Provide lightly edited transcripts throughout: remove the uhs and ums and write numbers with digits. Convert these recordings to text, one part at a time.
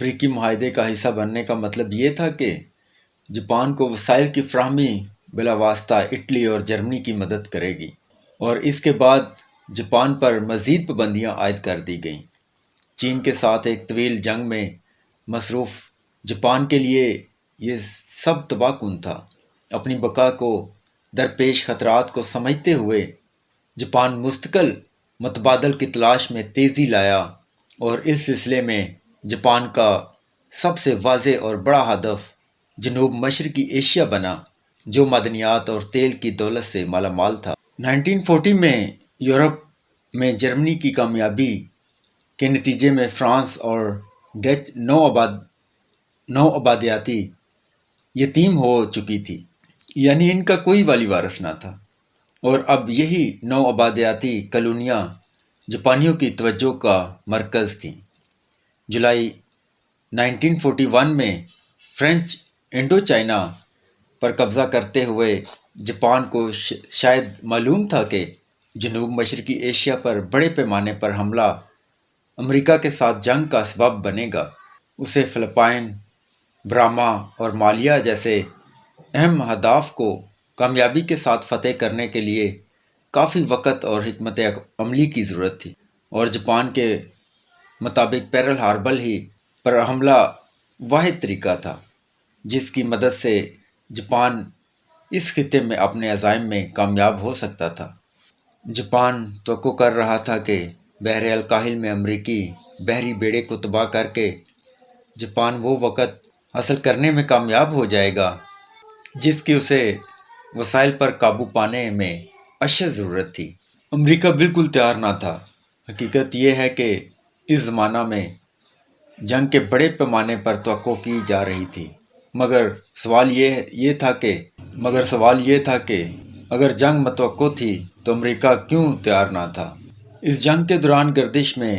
افریقی معاہدے کا حصہ بننے کا مطلب یہ تھا کہ جاپان کو وسائل کی فراہمی بلا واسطہ اٹلی اور جرمنی کی مدد کرے گی، اور اس کے بعد جاپان پر مزید پابندیاں عائد کر دی گئیں۔ چین کے ساتھ ایک طویل جنگ میں مصروف جاپان کے لیے یہ سب تباہ کن تھا۔ اپنی بقا کو درپیش خطرات کو سمجھتے ہوئے جاپان مستقل متبادل کی تلاش میں تیزی لایا، اور اس سلسلے میں جاپان کا سب سے واضح اور بڑا ہدف جنوب مشرقی ایشیا بنا، جو معدنیات اور تیل کی دولت سے مالا مال تھا۔ 1940 میں یورپ میں جرمنی کی کامیابی کے نتیجے میں فرانس اور ڈچ نو آبادیاتی یتیم ہو چکی تھی، یعنی ان کا کوئی والی وارث نہ تھا، اور اب یہی نو آبادیاتی کالونیاں جاپانیوں کی توجہ کا مرکز تھیں۔ جولائی 1941 میں فرینچ انڈو چائنا پر قبضہ کرتے ہوئے جاپان کو شاید معلوم تھا کہ جنوب مشرقی ایشیا پر بڑے پیمانے پر حملہ امریکہ کے ساتھ جنگ کا سبب بنے گا۔ اسے فلپائن، برما اور مالیہ جیسے اہم اہداف کو کامیابی کے ساتھ فتح کرنے کے لیے کافی وقت اور حکمت عملی کی ضرورت تھی، اور جاپان کے مطابق پیرل ہاربر ہی پر حملہ واحد طریقہ تھا جس کی مدد سے جاپان اس خطے میں اپنے عزائم میں کامیاب ہو سکتا تھا۔ جاپان توقع کر رہا تھا کہ بحر الکاہل میں امریکی بحری بیڑے کو تباہ کر کے جاپان وہ وقت حاصل کرنے میں کامیاب ہو جائے گا جس کی اسے وسائل پر قابو پانے میں اشد ضرورت تھی۔ امریکہ بالکل تیار نہ تھا۔ حقیقت یہ ہے کہ اس زمانہ میں جنگ کے بڑے پیمانے پر توقع کی جا رہی تھی، مگر سوال یہ تھا کہ اگر جنگ متوقع تھی تو امریکہ کیوں تیار نہ تھا۔ اس جنگ کے دوران گردش میں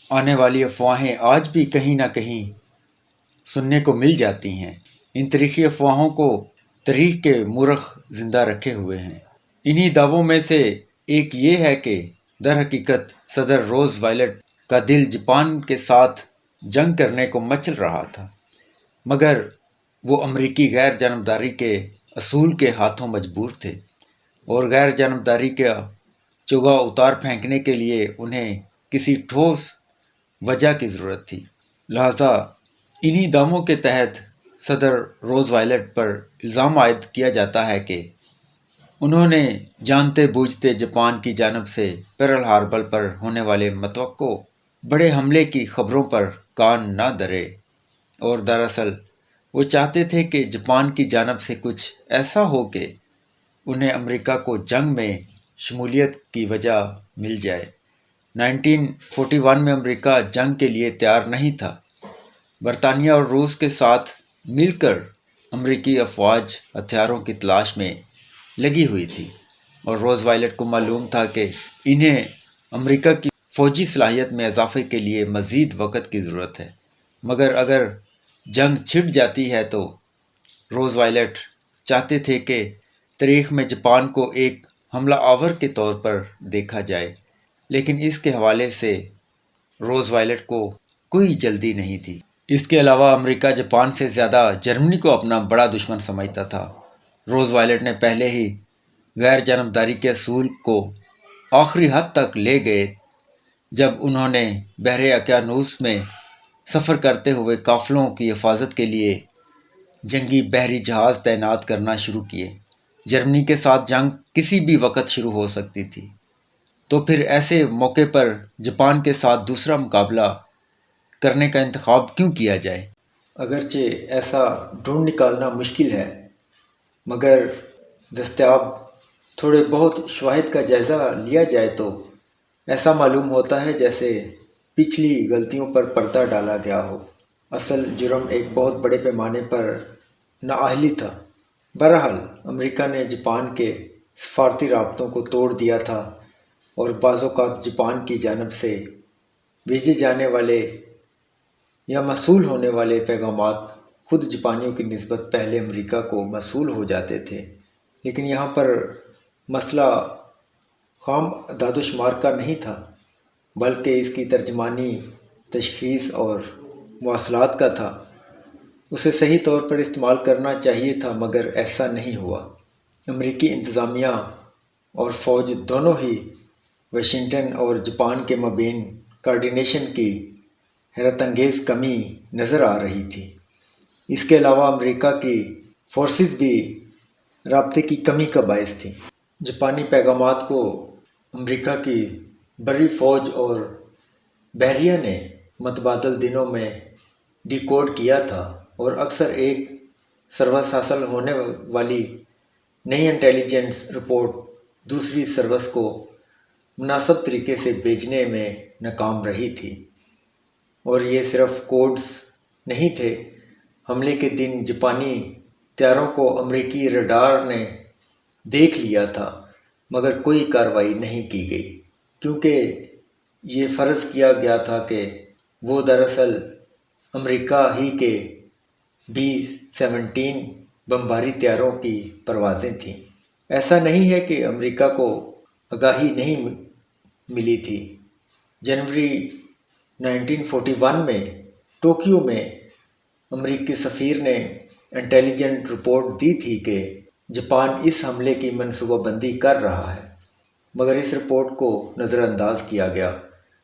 آنے والی افواہیں آج بھی کہیں نہ کہیں سننے کو مل جاتی ہیں۔ ان تاریخی افواہوں کو تاریخ کے مورخ زندہ رکھے ہوئے ہیں۔ انہی دعووں میں سے ایک یہ ہے کہ در حقیقت صدر روز ویلٹ کا دل جاپان کے ساتھ جنگ کرنے کو مچل رہا تھا، مگر وہ امریکی غیر جانبداری کے اصول کے ہاتھوں مجبور تھے، اور غیر جانبداری کا چوغہ اتار پھینکنے کے لیے انہیں کسی ٹھوس وجہ کی ضرورت تھی۔ لہذا انہی دعووں کے تحت صدر روز ویلٹ پر الزام عائد کیا جاتا ہے کہ انہوں نے جانتے بوجھتے جاپان کی جانب سے پیرل ہاربر پر ہونے والے متوقع بڑے حملے کی خبروں پر کان نہ دھرے، اور دراصل وہ چاہتے تھے کہ جاپان کی جانب سے کچھ ایسا ہو کہ انہیں امریکہ کو جنگ میں شمولیت کی وجہ مل جائے۔ 1941 میں امریکہ جنگ کے لیے تیار نہیں تھا۔ برطانیہ اور روس کے ساتھ مل کر امریکی افواج ہتھیاروں کی تلاش میں لگی ہوئی تھی، اور روز ویلٹ کو معلوم تھا کہ انہیں امریکہ کی فوجی صلاحیت میں اضافے کے لیے مزید وقت کی ضرورت ہے، مگر اگر جنگ چھڑ جاتی ہے تو روز ویلٹ چاہتے تھے کہ تاریخ میں جاپان کو ایک حملہ آور کے طور پر دیکھا جائے، لیکن اس کے حوالے سے روز ویلٹ کو کوئی جلدی نہیں تھی۔ اس کے علاوہ امریکہ جاپان سے زیادہ جرمنی کو اپنا بڑا دشمن سمجھتا تھا۔ روز ویلٹ نے پہلے ہی غیر جانبداری کے اصول کو آخری حد تک لے گئے جب انہوں نے بحر اوقیانوس میں سفر کرتے ہوئے قافلوں کی حفاظت کے لیے جنگی بحری جہاز تعینات کرنا شروع کیے۔ جرمنی کے ساتھ جنگ کسی بھی وقت شروع ہو سکتی تھی، تو پھر ایسے موقع پر جاپان کے ساتھ دوسرا مقابلہ کرنے کا انتخاب کیوں کیا جائے؟ اگرچہ ایسا ڈھونڈ نکالنا مشکل ہے، مگر دستیاب تھوڑے بہت شواہد کا جائزہ لیا جائے تو ایسا معلوم ہوتا ہے جیسے پچھلی غلطیوں پر پردہ ڈالا گیا ہو۔ اصل جرم ایک بہت بڑے پیمانے پر نااہلی تھا۔ بہرحال امریکہ نے جاپان کے سفارتی رابطوں کو توڑ دیا تھا، اور بعض اوقات جاپان کی جانب سے بھیجے جانے والے یا موصول ہونے والے پیغامات خود جاپانیوں کی نسبت پہلے امریکہ کو موصول ہو جاتے تھے۔ لیکن یہاں پر مسئلہ خام اعداد و شمار کا نہیں تھا، بلکہ اس کی ترجمانی، تشخیص اور مواصلات کا تھا، اسے صحیح طور پر استعمال کرنا چاہیے تھا، مگر ایسا نہیں ہوا۔ امریکی انتظامیہ اور فوج دونوں ہی واشنگٹن اور جاپان کے مابین کوارڈینیشن کی حیرت انگیز کمی نظر آ رہی تھی۔ اس کے علاوہ امریکہ کی فورسز بھی رابطے کی کمی کا باعث تھیں۔ جاپانی پیغامات کو امریکہ کی بری فوج اور بحریہ نے متبادل دنوں میں ڈی کوڈ کیا تھا، اور اکثر ایک سروس حاصل ہونے والی نئی انٹیلیجنس رپورٹ دوسری سروس کو مناسب طریقے سے بھیجنے میں ناکام رہی تھی۔ اور یہ صرف کوڈز نہیں تھے۔ حملے کے دن جاپانی طیاروں کو امریکی ریڈار نے دیکھ لیا تھا، مگر کوئی کارروائی نہیں کی گئی، کیونکہ یہ فرض کیا گیا تھا کہ وہ دراصل امریکہ ہی کے B-17 بمباری طیاروں کی پروازیں تھیں۔ ایسا نہیں ہے کہ امریکہ کو آگاہی نہیں ملی تھی۔ جنوری 1941 میں ٹوکیو میں امریکی سفیر نے انٹیلیجنس رپورٹ دی تھی کہ جاپان اس حملے کی منصوبہ بندی کر رہا ہے، مگر اس رپورٹ کو نظر انداز کیا گیا۔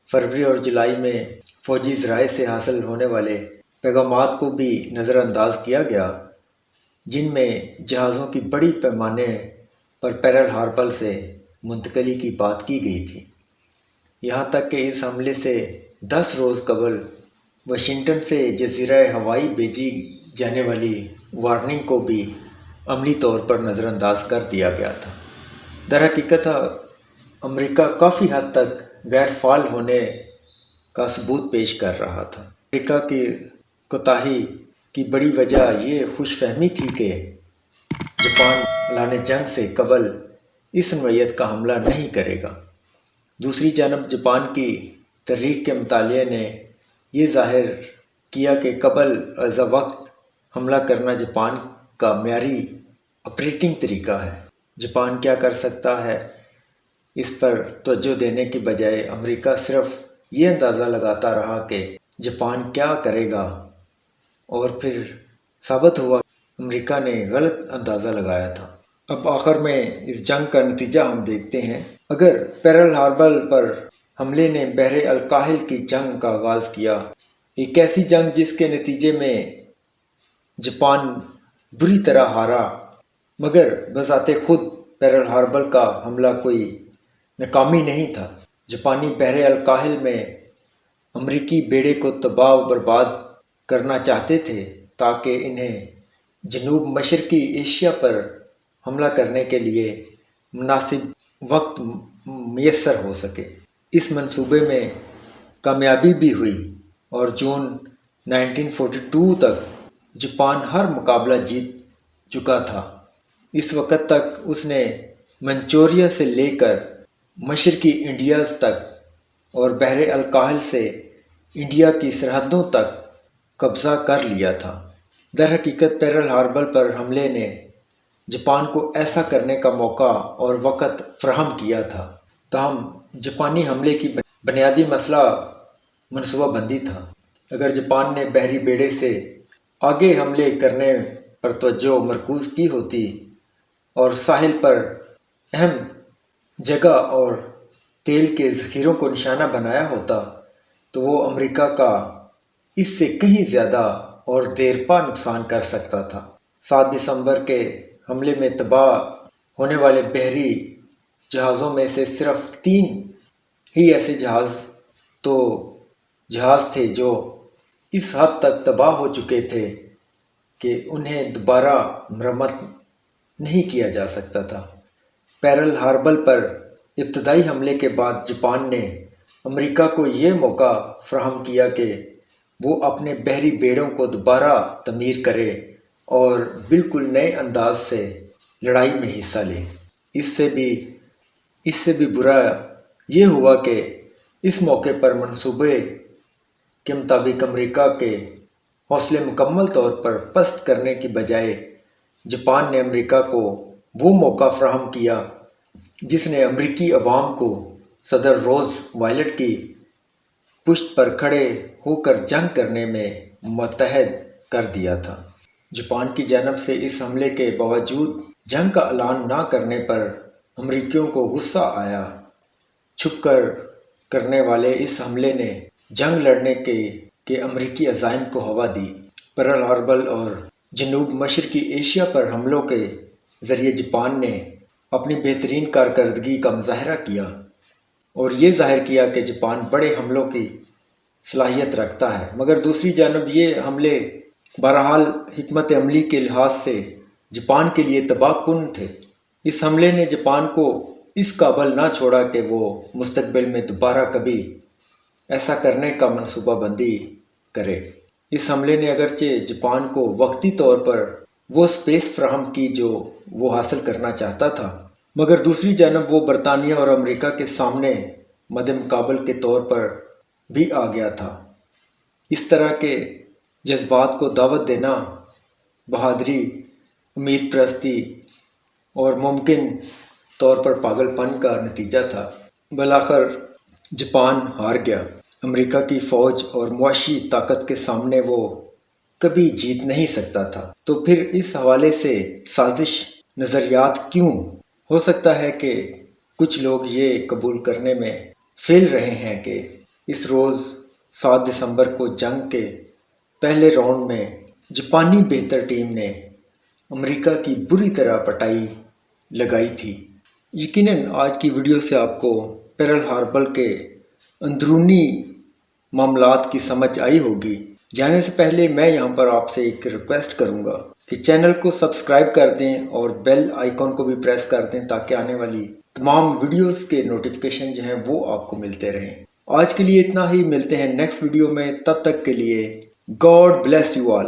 فروری اور جولائی میں فوجی ذرائع سے حاصل ہونے والے پیغامات کو بھی نظر انداز کیا گیا، جن میں جہازوں کی بڑی پیمانے پر پیرل ہاربر سے منتقلی کی بات کی گئی تھی، یہاں تک کہ اس حملے سے 10 روز قبل واشنگٹن سے جزیرہ ہوائی بھیجی جانے والی وارننگ کو بھی عملی طور پر نظر انداز کر دیا گیا تھا۔ در حقیقت امریکہ کافی حد تک غیر فعال ہونے کا ثبوت پیش کر رہا تھا۔ امریکہ کی کوتاہی کی بڑی وجہ یہ خوش فہمی تھی کہ جاپان اعلان جنگ سے قبل اس نوعیت کا حملہ نہیں کرے گا۔ دوسری جانب جاپان کی تاریخ کے مطالعے نے یہ ظاہر کیا کہ قبل از وقت حملہ کرنا جاپان کا معیاری آپریٹنگ طریقہ ہے۔ جاپان کیا کر سکتا ہے، اس پر توجہ دینے کی بجائے امریکہ صرف یہ اندازہ لگاتا رہا کہ جاپان کیا کرے گا، اور پھر ثابت ہوا کہ امریکہ نے غلط اندازہ لگایا تھا۔ اب آخر میں اس جنگ کا نتیجہ ہم دیکھتے ہیں۔ اگر پیرل ہاربر پر حملے نے بحر الکاہل کی جنگ کا آغاز کیا، ایک ایسی جنگ جس کے نتیجے میں جاپان بری طرح ہارا، مگر بذات خود پیرل ہاربر کا حملہ کوئی ناکامی نہیں تھا۔ جاپانی بحر الکاہل میں امریکی بیڑے کو تباہ و برباد کرنا چاہتے تھے تاکہ انہیں جنوب مشرقی ایشیا پر حملہ کرنے کے لیے مناسب وقت میسر ہو سکے۔ اس منصوبے میں کامیابی بھی ہوئی، اور جون 1942 تک جاپان ہر مقابلہ جیت چکا تھا۔ اس وقت تک اس نے منچوریا سے لے کر مشرقی انڈیاز تک اور بحر الکاہل سے انڈیا کی سرحدوں تک قبضہ کر لیا تھا۔ در حقیقت پیرل ہاربر پر حملے نے جاپان کو ایسا کرنے کا موقع اور وقت فراہم کیا تھا، تاہم جاپانی حملے کی بنیادی مسئلہ منصوبہ بندی تھا۔ اگر جاپان نے بحری بیڑے سے آگے حملے کرنے پر توجہ مرکوز کی ہوتی اور ساحل پر اہم جگہ اور تیل کے ذخیروں کو نشانہ بنایا ہوتا، تو وہ امریکہ کا اس سے کہیں زیادہ اور دیرپا نقصان کر سکتا تھا۔ 7 دسمبر کے حملے میں تباہ ہونے والے بحری جہازوں میں سے صرف 3 ہی ایسے جہاز تھے جو اس حد تک تباہ ہو چکے تھے کہ انہیں دوبارہ مرمت نہیں کیا جا سکتا تھا۔ پیرل ہاربر پر ابتدائی حملے کے بعد جاپان نے امریکہ کو یہ موقع فراہم کیا کہ وہ اپنے بحری بیڑوں کو دوبارہ تعمیر کرے اور بالکل نئے انداز سے لڑائی میں حصہ لے۔ اس سے بھی برا یہ ہوا کہ اس موقع پر منصوبے کے مطابق امریکہ کے حوصلے مکمل طور پر پست کرنے کی بجائے جاپان نے امریکہ کو وہ موقع فراہم کیا جس نے امریکی عوام کو صدر روز ویلٹ کی پشت پر کھڑے ہو کر جنگ کرنے میں متحد کر دیا تھا۔ جاپان کی جانب سے اس حملے کے باوجود جنگ کا اعلان نہ کرنے پر امریکیوں کو غصہ آیا۔ چھپ کر کرنے والے اس حملے نے جنگ لڑنے کے امریکی عزائم کو ہوا دی۔ پرل ہاربر اور جنوب مشرقی ایشیا پر حملوں کے ذریعے جاپان نے اپنی بہترین کارکردگی کا مظاہرہ کیا اور یہ ظاہر کیا کہ جاپان بڑے حملوں کی صلاحیت رکھتا ہے، مگر دوسری جانب یہ حملے بہرحال حکمت عملی کے لحاظ سے جاپان کے لیے تباہ کن تھے۔ اس حملے نے جاپان کو اس قابل نہ چھوڑا کہ وہ مستقبل میں دوبارہ کبھی ایسا کرنے کا منصوبہ بندی کرے۔ اس حملے نے اگرچہ جاپان کو وقتی طور پر وہ سپیس فراہم کی جو وہ حاصل کرنا چاہتا تھا، مگر دوسری جانب وہ برطانیہ اور امریکہ کے سامنے مد مقابل کے طور پر بھی آ گیا تھا۔ اس طرح کے جذبات کو دعوت دینا بہادری، امید پرستی اور ممکن طور پر پاگل پن کا نتیجہ تھا۔ بالآخر جاپان ہار گیا۔ امریکہ کی فوج اور معاشی طاقت کے سامنے وہ کبھی جیت نہیں سکتا تھا۔ تو پھر اس حوالے سے سازش نظریات کیوں؟ ہو سکتا ہے کہ کچھ لوگ یہ قبول کرنے میں فیل رہے ہیں کہ اس روز 7 دسمبر کو جنگ کے پہلے راؤنڈ میں جاپانی بہتر ٹیم نے امریکہ کی بری طرح پٹائی لگائی تھی۔ یقیناً آج کی ویڈیو سے آپ کو پرل ہاربر کے اندرونی معاملات کی سمجھ آئی ہوگی۔ جانے سے پہلے میں یہاں پر آپ سے ایک ریکویسٹ کروں گا کہ چینل کو سبسکرائب کر دیں اور بیل آئیکن کو بھی پریس کر دیں تاکہ آنے والی تمام ویڈیوز کے نوٹیفیکیشن جو ہیں وہ آپ کو ملتے رہیں۔ آج کے لیے اتنا ہی، ملتے ہیں نیکسٹ ویڈیو میں، تب تک کے لیے گاڈ بلیس یو آل۔